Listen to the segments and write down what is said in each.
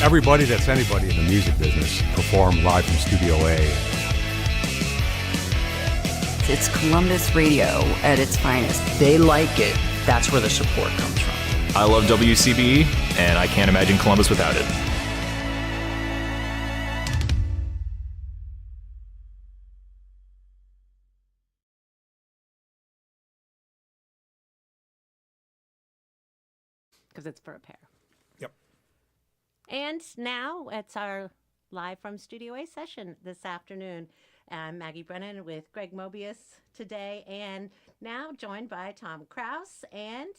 Everybody that's anybody in the music business performed live from Studio A. It's Columbus radio at its finest. They like it. That's where the support comes from. I love WCBE, and I can't imagine Columbus without it. Because it's for a pair. Yep. And now it's our live from Studio A session this afternoon. I'm Maggie Brennan with Greg Mobius today, and now joined by Tom Krouse and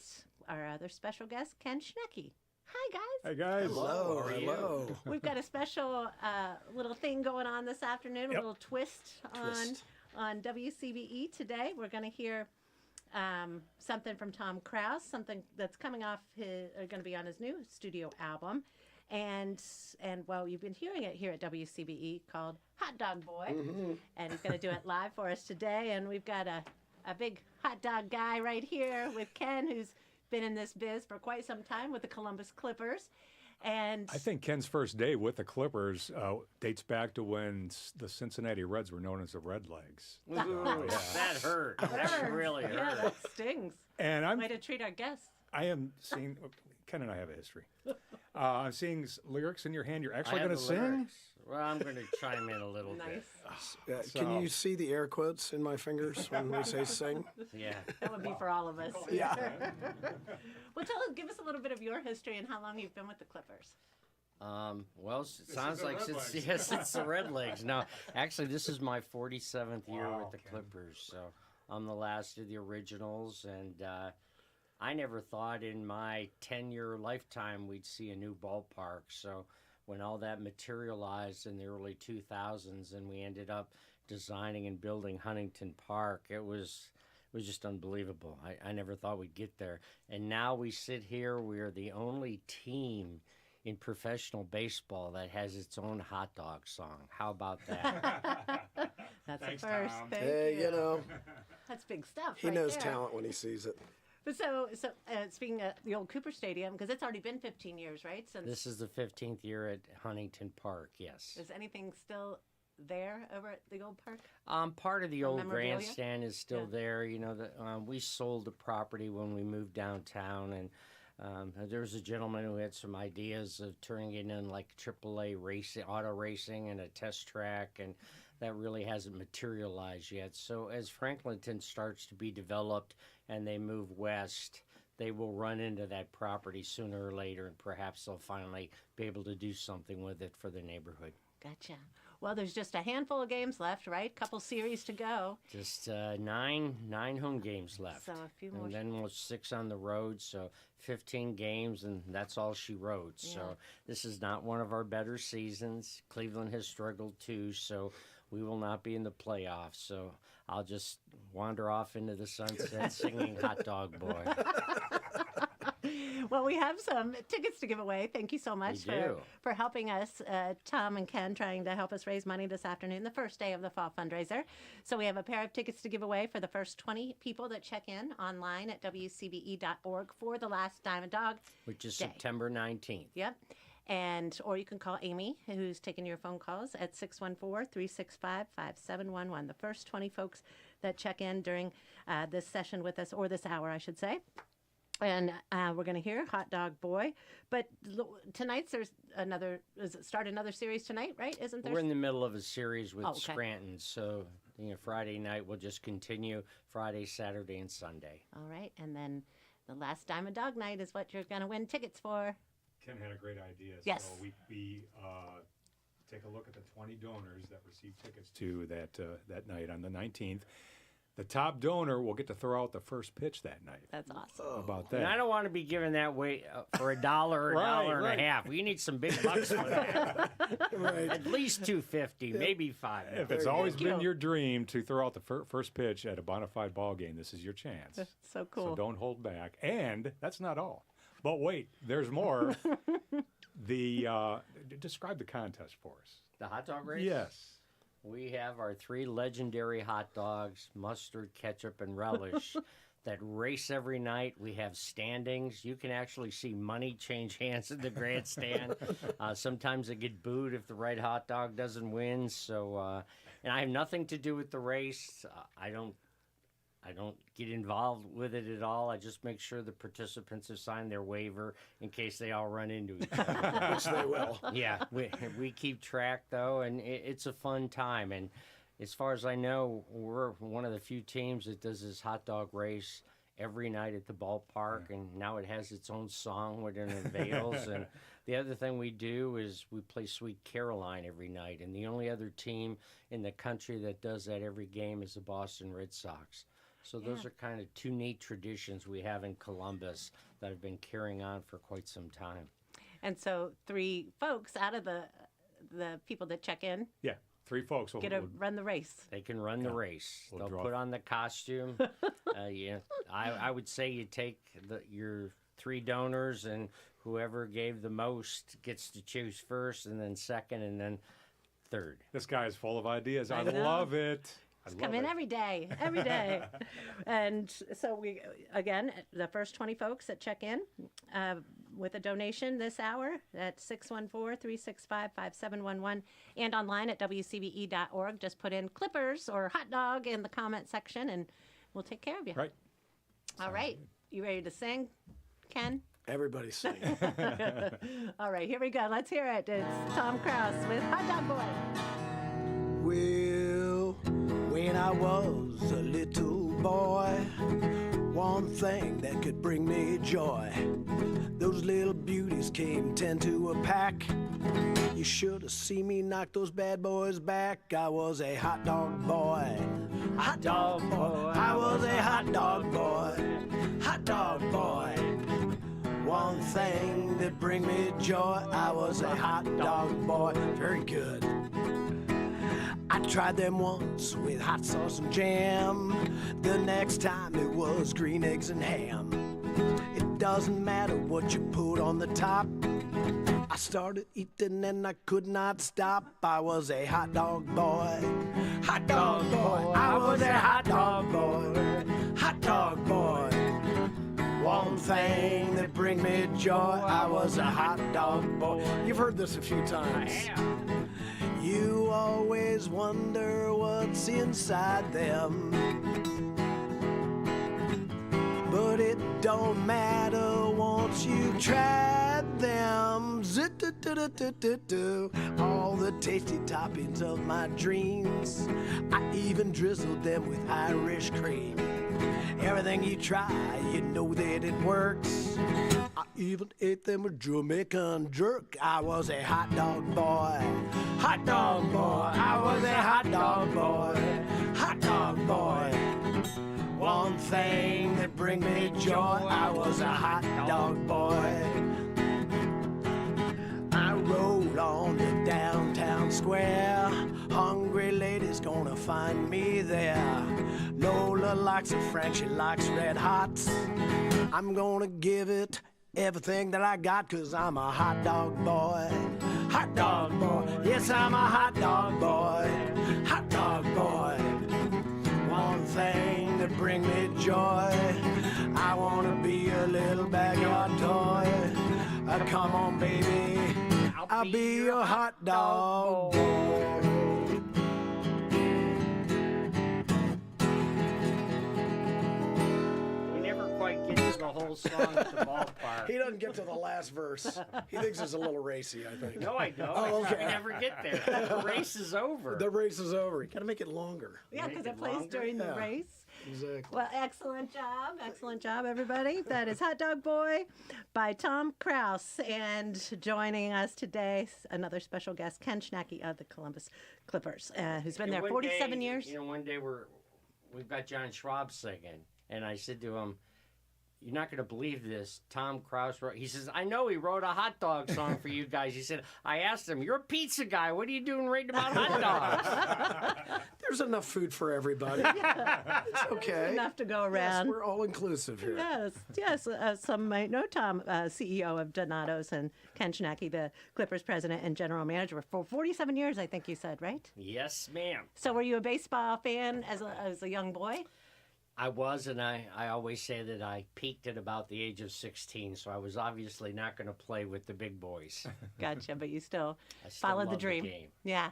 our other special guest, Ken Schnecky. Hi, guys. Hey, guys. Hello. Hello. We've got a special little thing going on this afternoon, a little twist on WCBE today. We're going to hear something from Tom Krouse, something that's coming off going to be on his new studio album. And well, you've been hearing it here at WCBE called Hot Dog Boy. Mm-hmm. And he's going to do it live for us today. And we've got a big hot dog guy right here with Ken, who's been in this biz for quite some time with the Columbus Clippers. And I think Ken's first day with the Clippers dates back to when the Cincinnati Reds were known as the Redlegs. Ooh, that hurt. That really hurt. Yeah, that stings. And Way to treat our guests. I am seeing, Ken and I have a history. I'm seeing lyrics in your hand. You're actually going to sing? Lyrics. Well, I'm going to chime in a little bit. Can you see the air quotes in my fingers when we say sing? Yeah. That would be for all of us. Yeah. Well, give us a little bit of your history and how long you've been with the Clippers. Well, it sounds like since the Redlegs. No, actually, this is my 47th year with the Clippers, so I'm the last of the originals, and I never thought in my 10-year lifetime we'd see a new ballpark. So when all that materialized in the early 2000s and we ended up designing and building Huntington Park, it was just unbelievable. I never thought we'd get there. And now we sit here, we're the only team in professional baseball that has its own hot dog song. How about that? That's Thanks, a first. Tom. Thank Hey, you. you know, That's big stuff. he right knows there. talent when he sees it. But so speaking of the old Cooper Stadium, because it's already been 15 years, right? Since This is the 15th year at Huntington Park, yes. is anything still there over at the old park? Part of the Or old memorabilia? grandstand is still there. You know, we sold the property when we moved downtown, and there was a gentleman who had some ideas of turning it in like AAA racing, auto racing, and a test track, and that really hasn't materialized yet. So as Franklinton starts to be developed and they move west, they will run into that property sooner or later, and perhaps they'll finally be able to do something with it for the neighborhood. Gotcha. Well, there's just a handful of games left, right? Couple series to go. Just nine home games left. So a few more. And then we'll 6 on the road, so 15 games, and that's all she wrote. Yeah. So this is not one of our better seasons. Cleveland has struggled too, so we will not be in the playoffs. So I'll just wander off into the sunset singing Hot Dog Boy. Well, we have some tickets to give away. Thank you so much for helping us, Tom and Ken, trying to help us raise money this afternoon, the first day of the fall fundraiser. So we have a pair of tickets to give away for the first 20 people that check in online at WCBE.org for the last Diamond Dog Which is Day. September 19th. Yep. Or you can call Amy, who's taking your phone calls, at 614-365-5711. The first 20 folks that check in during this session with us, or this hour, I should say. And we're going to hear Hot Dog Boy. But tonight's start another series tonight, right? Isn't there? We're in the middle of a series with okay. Scranton, so Friday night we'll just continue Friday, Saturday, and Sunday. All right. And then the last Diamond Dog Night is what you're going to win tickets for. Ken had a great idea. Yes. So we take a look at the 20 donors that received tickets to that night on the 19th. The top donor will get to throw out the first pitch that night. That's awesome. How about that? And I don't want to be giving that away for $1 or $1 and a half. We need some big bucks for that. Right. At least $250, maybe $5. If it's always been your dream to throw out the first pitch at a bona fide ball game, this is your chance. That's so cool. So don't hold back. And that's not all. But wait, there's more. Describe the contest for us. The hot dog race? Yes. We have our 3 legendary hot dogs, mustard, ketchup, and relish, that race every night. We have standings. You can actually see money change hands in the grandstand. Sometimes they get booed if the right hot dog doesn't win. So, and I have nothing to do with the race. I don't get involved with it at all. I just make sure the participants have signed their waiver in case they all run into each other. Which they will. Yeah, we keep track, though, and it's a fun time. And as far as I know, we're one of the few teams that does this hot dog race every night at the ballpark, and now it has its own song within the Veils. And the other thing we do is we play Sweet Caroline every night, and the only other team in the country that does that every game is the Boston Red Sox. So those are kind of 2 neat traditions we have in Columbus that have been carrying on for quite some time. And so 3 folks out of the people that check in Yeah, 3 folks will get to run the race. They can run the race. We'll They'll draw. put on the costume. Yeah, I would say you take your 3 donors, and whoever gave the most gets to choose first, and then second, and then third. This guy is full of ideas. I know. love it. Come in every day, every day. And so we, again, the first 20 folks that check in with a donation this hour at 614-365-5711 and online at wcbe.org. Just put in Clippers or hot dog in the comment section and we'll take care of you. Right. All right. You ready to sing, Ken? Everybody sing. All right, here we go. Let's hear it. It's Tom Krouse with Hot Dog Boy. Well, when I was a little boy, one thing that could bring me joy, those little beauties came 10 to a pack. You should have seen me knock those bad boys back. I was a hot dog boy. Hot dog boy. I was a hot dog boy. Hot dog boy. One thing that bring me joy, I was a hot dog boy. Very good. I tried them once with hot sauce and jam. The next time it was green eggs and ham. It doesn't matter what you put on the top. I started eating and I could not stop. I was a hot dog boy. Hot dog boy. I was a hot dog boy. Hot dog boy. One thing that bring me joy, I was a hot dog boy. You've heard this a few times. You always wonder what's inside them, but it don't matter once you've tried them. All the tasty toppings of my dreams, I even drizzled them with Irish cream. Everything you try, you know that it works. I even ate them with Jamaican jerk. I was a hot dog boy. Hot dog boy. I was a hot dog boy. Hot dog boy. One thing that bring me joy, I was a hot dog boy. I rode on the downtown square. Hungry ladies gonna find me there. Lola likes it Frank, she likes red hots. I'm gonna give it everything that I got, 'cause I'm a hot dog boy. Hot dog boy. Yes, I'm a hot dog boy. Hot dog boy. One thing that bring me joy, I wanna be a little backyard toy. Come on, baby, I'll be your hot dog boy. We never quite get to the whole song at the ballpark. He doesn't get to the last verse. He thinks it's a little racy, I think. No, I don't. Oh, okay. We never get there. The race is over. The race is over. You gotta make it longer. Yeah, because Make it it plays longer? during the Yeah. race. Exactly. Well, excellent job, everybody. That is Hot Dog Boy by Tom Krouse. And joining us today, another special guest, Ken Schnacky of the Columbus Clippers, who's been there One 47 day, years. You know, one day we've got John Schwab singing, and I said to him, you're not going to believe this. Tom Krouse wrote, he says, I know he wrote a hot dog song for you guys. He said, I asked him, you're a pizza guy. What are you doing writing about hot dogs? There's enough food for everybody. It's okay. Enough to go Yes, around. we're all inclusive here. Yes. Some might know Tom, CEO of Donato's, and Ken Schnacke, the Clippers president and general manager for 47 years, I think you said, right? Yes, ma'am. So were you a baseball fan as a young boy? I was, and I always say that I peaked at about the age of 16, so I was obviously not going to play with the big boys. Gotcha, but you still I still followed the love dream. game. Yeah.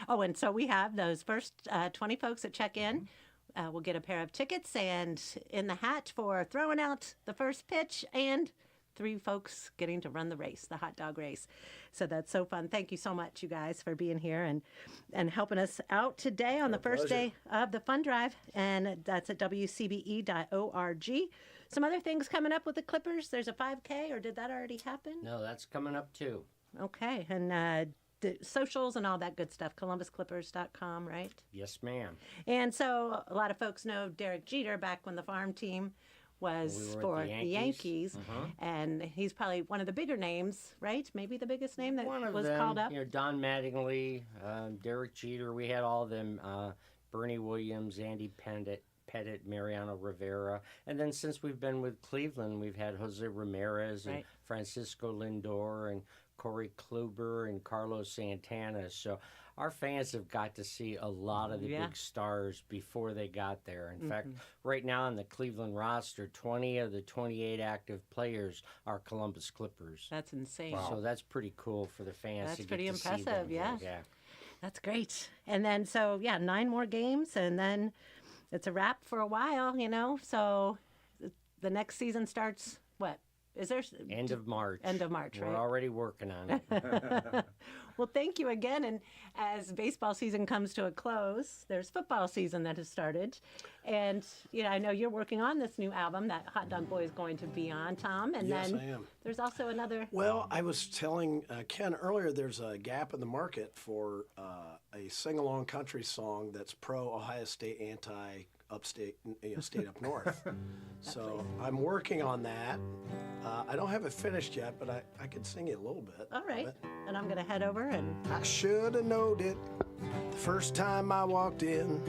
Oh, and so we have those first 20 folks that check in. We'll get a pair of tickets and in the hat for throwing out the first pitch, and 3 folks getting to run the race, the hot dog race. So that's so fun. Thank you so much, you guys, for being here and helping us out today on the first day of the fund drive. And that's at wcbe.org. Some other things coming up with the Clippers. There's a 5K, or did that already happen? No, that's coming up too. Okay. And the socials and all that good stuff, columbusclippers.com, right? Yes, ma'am. And so a lot of folks know Derek Jeter back when the farm team was We were at for the the Yankees. Uh-huh. And he's probably one of the bigger names, right? Maybe the biggest name that One of was them, called up. you know, Don Mattingly, Derek Jeter. We had all of them. Bernie Williams, Andy Pettit, Mariano Rivera, and then since we've been with Cleveland, we've had Jose Ramirez and Right. Francisco Lindor and Corey Kluber and Carlos Santana. So our fans have got to see a lot of the Yeah. big stars before they got there. In fact, right now on the Cleveland roster, 20 of the 28 active players are Columbus Clippers. That's insane. So that's pretty cool for the fans. That's to get pretty to see impressive, them here. yeah. That's great. And then, so yeah, 9 more games, and then it's a wrap for a while, you know. So the next season starts, what? Is there End of March. End of March, We're right? already working on it. Well, thank you again. And as baseball season comes to a close, there's football season that has started. And, you know, I know you're working on this new album that Hot Dog Boy is going to be on, Tom. And Yes, then I am. there's also another. Well, I was telling Ken earlier, there's a gap in the market for a sing-along country song that's pro-Ohio State, anti-upstate, state up north. So I'm working on that. I don't have it finished yet, but I could sing it a little bit. All right. And I'm going to head over and. I should have knowed it the first time I walked in.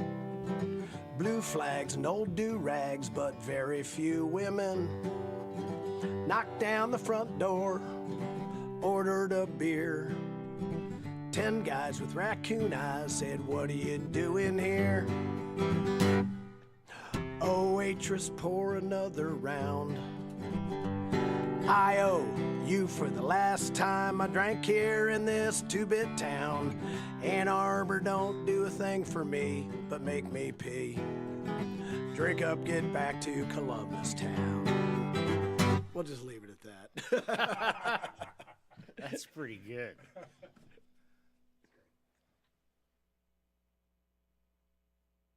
Blue flags and old do-rags, but very few women. Knocked down the front door, ordered a beer. 10 guys with raccoon eyes said, "What are you doing here?" Oh, waitress, pour another round. I owe you for the last time I drank here in this 2-bit town. Ann Arbor don't do a thing for me but make me pee. Drink up, get back to Columbus town. We'll just leave it at that. That's pretty good.